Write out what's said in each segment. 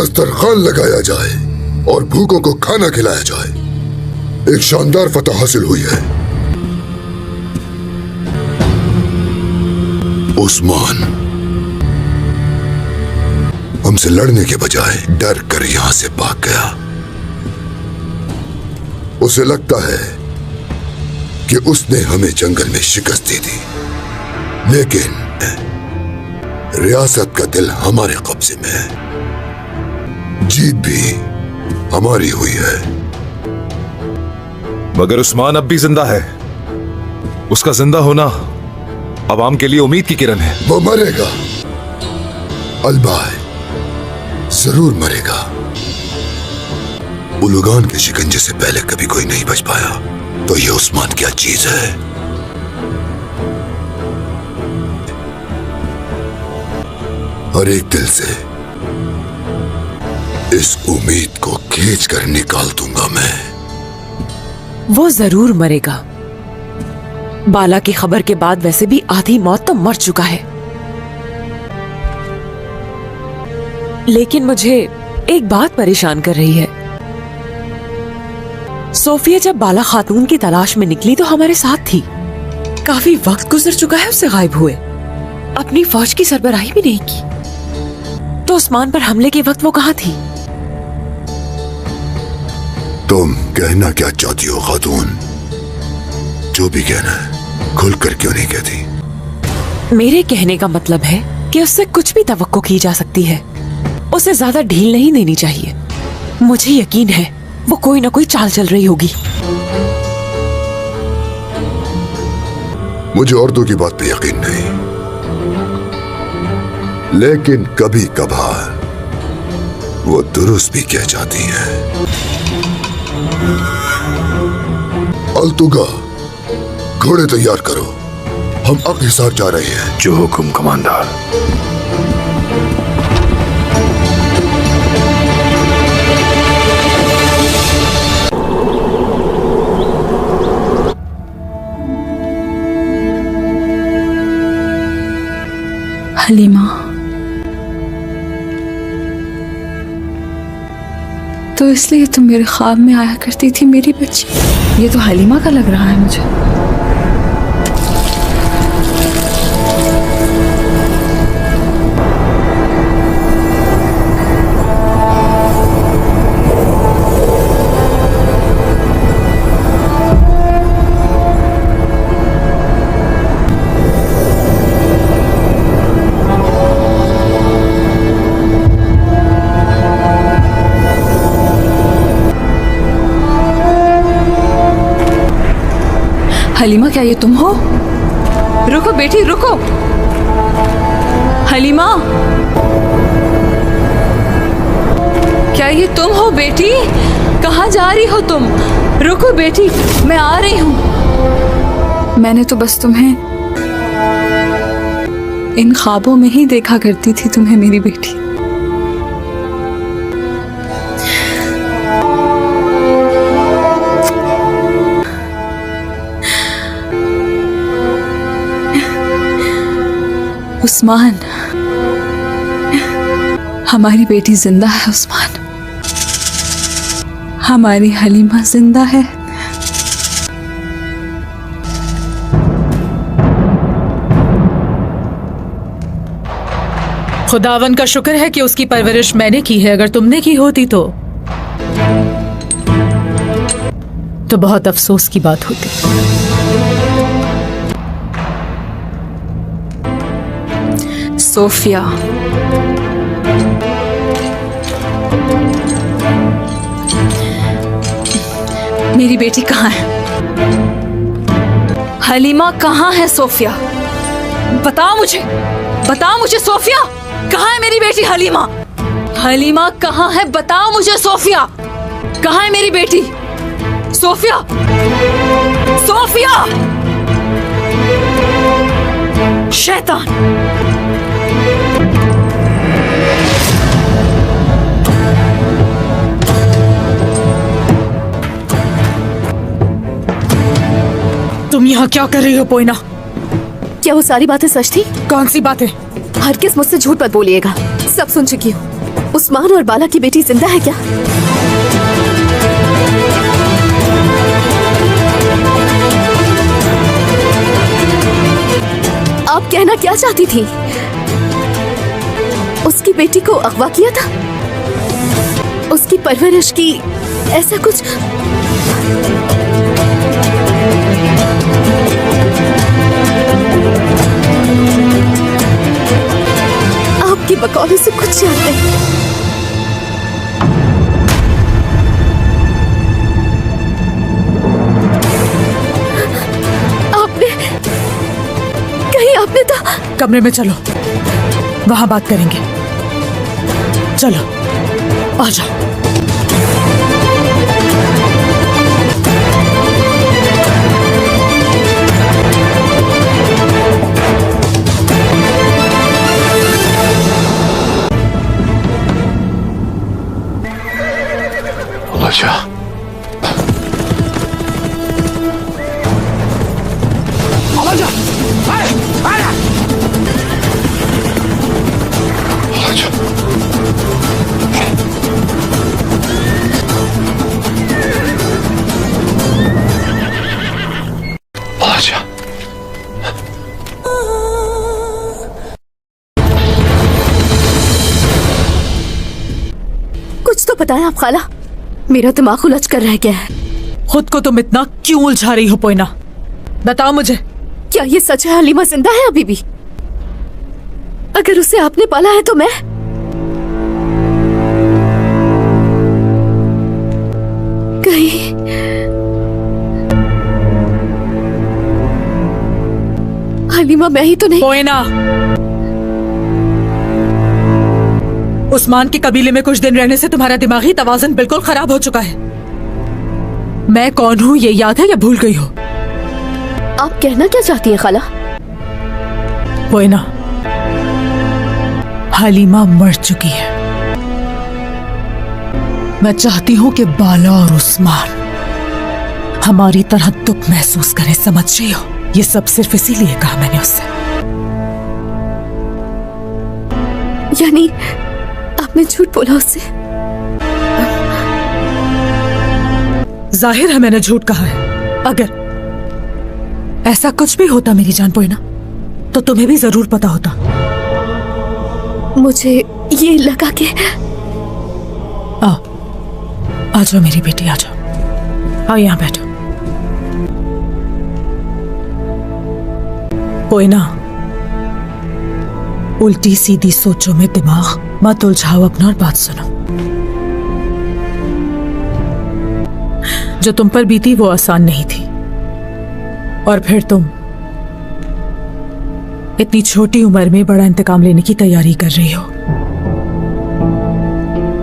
दस्तरखान लगाया जाए और भूखों को खाना खिलाया जाए। एक शानदार फतह हासिल हुई है। उस्मान हमसे लड़ने के बजाय डर कर यहां से भाग गया। उसे लगता है कि उसने हमें जंगल में शिकस्त दी थी, लेकिन रियासत का दिल हमारे कब्जे में है। जीत भी हमारी हुई है। मगर उस्मान अब भी जिंदा है। उसका जिंदा होना अवाम के लिए उम्मीद की किरण है। वो मरेगा, अलबाय जरूर मरेगा। उलुगान के शिकंजे से पहले कभी कोई नहीं बच पाया, तो ये उस्मान क्या चीज है। हर एक दिल से इस उम्मीद को खींच कर निकाल दूंगा मैं। वो जरूर मरेगा। बाला की खबर के बाद वैसे भी आधी मौत तो मर चुका है। लेकिन मुझे एक बात परेशान कर रही है। सोफिया जब बाला खातून की तलाश में निकली तो हमारे साथ थी। काफी वक्त गुजर चुका है उससे गायब हुए। अपनी फौज की सरबराही भी नहीं की। तो उस्मान पर हमले के वक्त वो कहाँ थी? तुम कहना क्या चाहती हो खातून? जो भी कहना है खुलकर क्यों नहीं कहती? मेरे कहने का मतलब है कि उससे कुछ भी तवक्को की जा सकती है। उसे ज्यादा ढील नहीं देनी चाहिए। मुझे यकीन है वो कोई ना कोई चाल चल रही होगी। मुझे औरतों की बात पे यकीन नहीं, लेकिन कभी कभार वो दुरुस्त भी कह जाती हैं। अल्तुगा, घोड़े तैयार करो, हम अक्सार जा रहे हैं। जो हुक्म कमांडर। हलीमा, तो इसलिए तुम मेरे ख्वाब में आया करती थी मेरी बच्ची। ये तो हलीमा का लग रहा है मुझे। हलीमा, क्या ये तुम हो? रुको बेटी, रुको। हलीमा, क्या ये तुम हो बेटी? कहाँ जा रही हो तुम? रुको बेटी, मैं आ रही हूँ। मैंने तो बस तुम्हें इन ख्वाबों में ही देखा करती थी, तुम्हें मेरी बेटी। उस्मान, हमारी बेटी जिंदा है। उस्मान, हमारी हलीमा जिंदा है। खुदावन का शुक्र है कि उसकी परवरिश मैंने की है। अगर तुमने की होती तो बहुत अफसोस की बात होती। सोफिया, मेरी बेटी कहाँ है? हलीमा कहाँ है? सोफिया, बताओ मुझे, बताओ मुझे। सोफिया, कहाँ है मेरी बेटी हलीमा? हलीमा कहाँ है? बताओ मुझे। सोफिया, कहाँ है मेरी बेटी? Sophia, Sophia! शैतान! तुम यहाँ क्या कर रही हो पोइना? क्या वो सारी बातें सच थी? कौन सी बातें? हरगिज़ मुझसे झूठ मत बोलिएगा, सब सुन चुकी हूँ। उस्मान और बाला की बेटी जिंदा है क्या? आप कहना क्या चाहती थी? उसकी बेटी को अगवा किया था, उसकी परवरिश की, ऐसा कुछ? आपकी बकौलों से कुछ याद नहीं। आपने तो कमरे में चलो, वहां बात करेंगे। चलो आ जाओ। अच्छा, कुछ तो बताएं आप खाला, मेरा दिमाग उलझ कर रह गया है। खुद को तुम इतना क्यों उलझा रही हो पोइना? बताओ मुझे। क्या ये सच है? हलीमा जिंदा है अभी भी? अगर उसे आपने पाला है तो मैं कहीं हलीमा मैं ही तो नहीं? पोइना, उस्मान के कबीले में कुछ दिन रहने से तुम्हारा दिमागी तवाज़ुन बिल्कुल खराब हो चुका है। मैं कौन हूं ये याद है या भूल गई हो? आप कहना क्या चाहती हैं खाला? पोइना, हलीमा मर चुकी है। मैं चाहती हूं कि बाला और उस्मान हमारी तरह दुख महसूस करें, समझ रही हो? ये सब सिर्फ इसीलिए कहा मैंने उससे। यानी आपने झूठ बोला उससे? जाहिर है मैंने झूठ कहा है। अगर ऐसा कुछ भी होता मेरी जान पोइना, तो तुम्हें भी जरूर पता होता। मुझे ये लगा कि आ जाओ मेरी बेटी, आ जाओ, आओ यहां बैठो। पोइना, उल्टी सीधी सोचो में दिमाग मत उलझाओ अपना और बात सुनो। जो तुम पर बीती वो आसान नहीं थी, और फिर तुम इतनी छोटी उम्र में बड़ा इंतकाम लेने की तैयारी कर रही हो।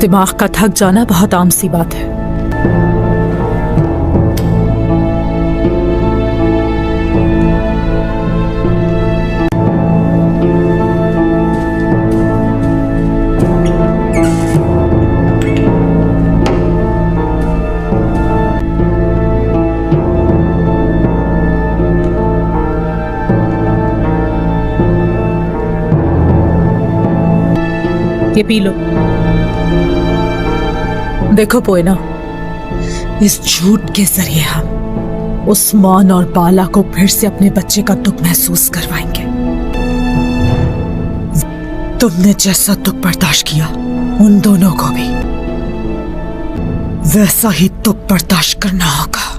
दिमाग का थक जाना बहुत आम सी बात है। ये पी लो। देखो पोइना, इस झूठ के जरिए हम उस्मान और बाला को फिर से अपने बच्चे का दुख महसूस करवाएंगे। तुमने जैसा दुख बर्दाश्त किया उन दोनों को भी वैसा ही दुख बर्दाश्त करना होगा।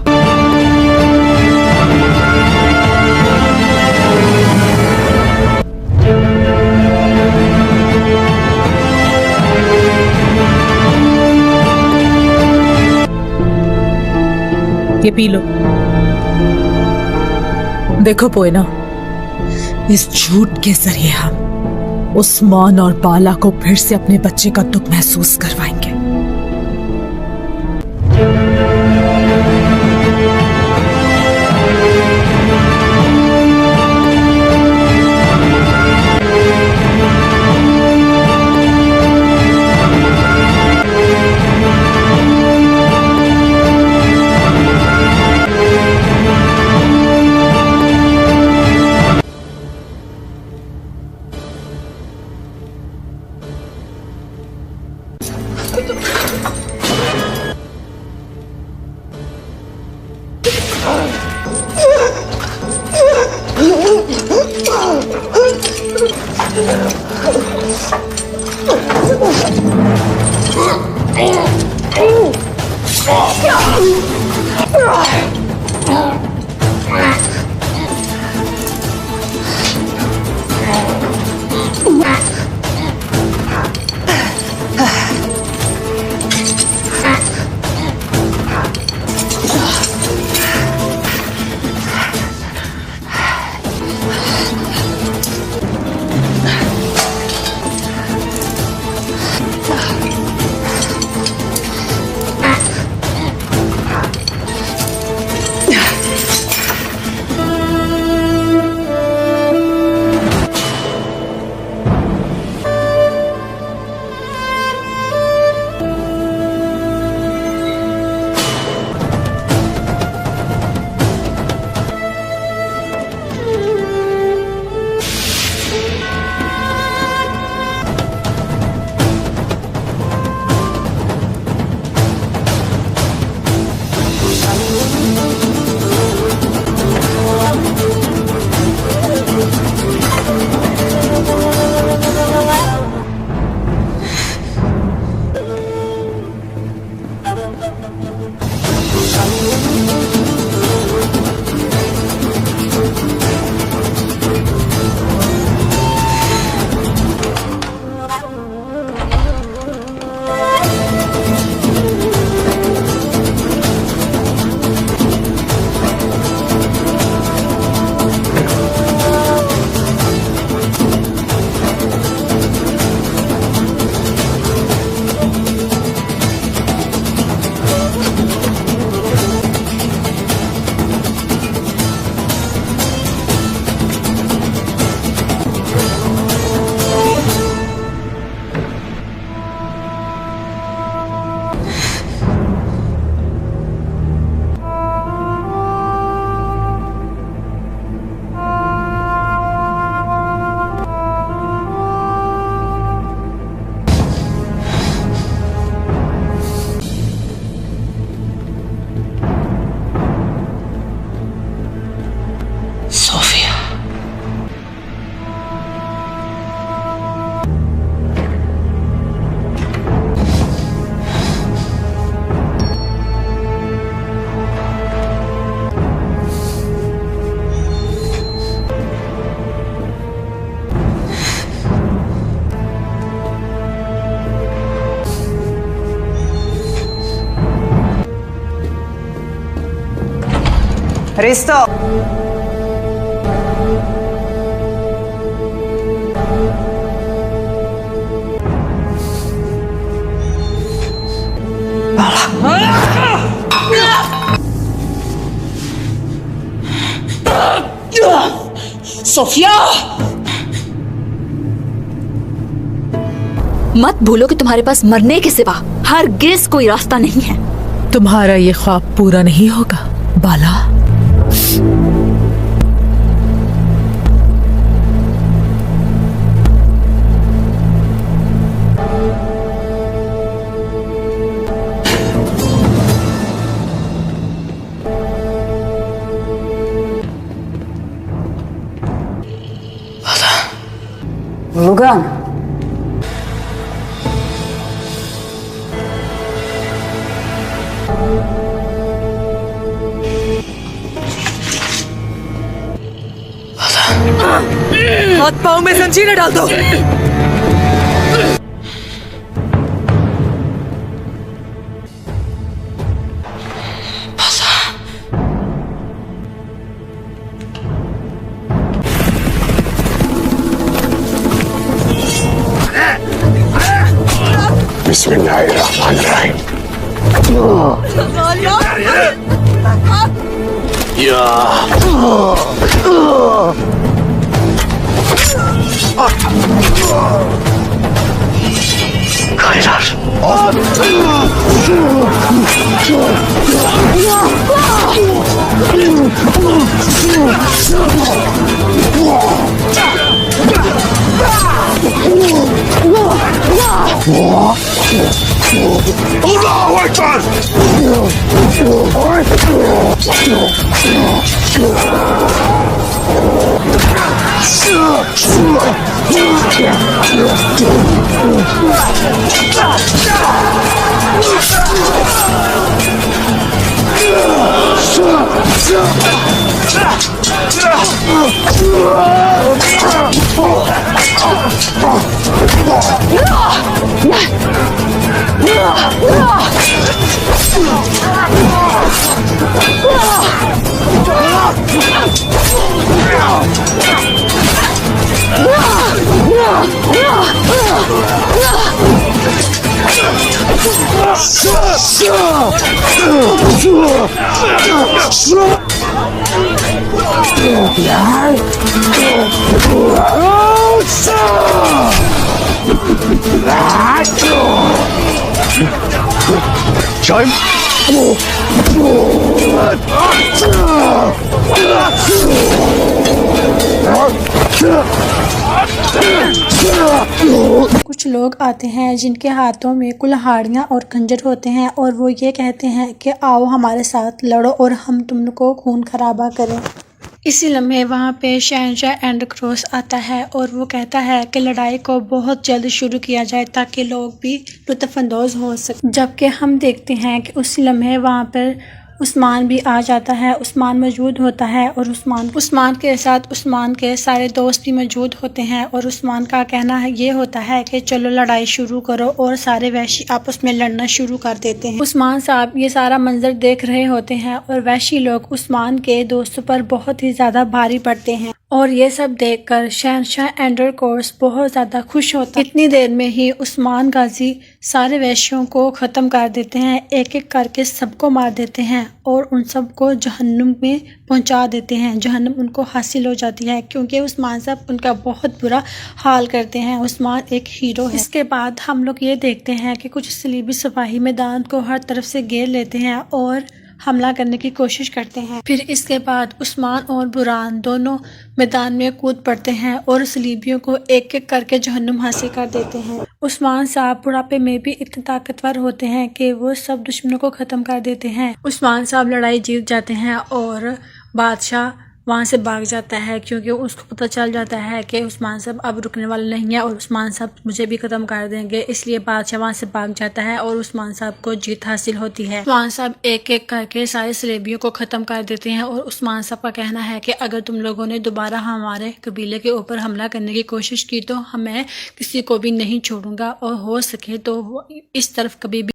ये पी लो। देखो पोइना, इस झूठ के जरिए हम उस्मान और बाला को फिर से अपने बच्चे का दुख महसूस करवाएंगे। Risto! सोफिया! मत भूलो कि तुम्हारे पास मरने के सिवा हरगिज़ कोई रास्ता नहीं है। तुम्हारा ये ख्वाब पूरा नहीं होगा बाला। Logan! हाथ पाँव में जंजीरें डाल दो। बिस्मिल्लाहिर्रहमानिर्रहीम। अल्लाहु अकबर! कुछ लोग आते हैं जिनके हाथों में कुल्हाड़ियाँ और खंजर होते हैं और वो ये कहते हैं कि आओ हमारे साथ लड़ो और हम तुमको खून खराबा करें। इसी लम्हे वहाँ पे शहंशाह एंडरक्रोस आता है और वो कहता है कि लड़ाई को बहुत जल्द शुरू किया जाए ताकि लोग भी लुत्फ़अंदोज़ हो सकें। जबकि हम देखते हैं कि उसी लम्हे वहाँ पर उस्मान भी आ जाता है। उस्मान मौजूद होता है और उस्मान के साथ उस्मान के सारे दोस्त भी मौजूद होते हैं और उस्मान का कहना है ये होता है कि चलो लड़ाई शुरू करो और सारे वहशी आपस में लड़ना शुरू कर देते हैं। उस्मान साहब ये सारा मंजर देख रहे होते हैं और वहशी लोग उस्मान के दोस्तों पर बहुत ही ज़्यादा भारी पड़ते हैं और ये सब देखकर शहंशाह एंडरक्रोस बहुत ज़्यादा खुश होता है। इतनी देर में ही उस्मान गाजी सारे वहशियों को ख़त्म कर देते हैं, एक एक करके सबको मार देते हैं और उन सबको जहन्नुम में पहुंचा देते हैं। जहन्नुम उनको हासिल हो जाती है क्योंकि उस्मान साहब उनका बहुत बुरा हाल करते हैं। उस्मान एक हीरो है। इसके बाद हम लोग ये देखते हैं कि कुछ सलीबी सिपाही मैदान को हर तरफ से घेर लेते हैं और हमला करने की कोशिश करते हैं। फिर इसके बाद उस्मान और बुरान दोनों मैदान में कूद पड़ते हैं और सलीबियों को एक एक करके जहन्नुम हासिल कर देते हैं। उस्मान साहब बुढ़ापे में भी इतने ताकतवर होते हैं कि वो सब दुश्मनों को ख़त्म कर देते हैं। उस्मान साहब लड़ाई जीत जाते हैं और बादशाह वहाँ से भाग जाता है क्योंकि उसको पता चल जाता है कि उस्मान साहब अब रुकने वाले नहीं है और उस्मान साहब मुझे भी ख़त्म कर देंगे। इसलिए बादशाह वहाँ से भाग जाता है और उस्मान साहब को जीत हासिल होती है। उस्मान साहब एक एक करके सारे सलेबियों को ख़त्म कर देते हैं और उस्मान साहब का कहना है कि अगर तुम लोगों ने दोबारा हमारे कबीले के ऊपर हमला करने की कोशिश की तो मैं किसी को भी नहीं छोड़ूंगा और हो सके तो इस तरफ कभी भी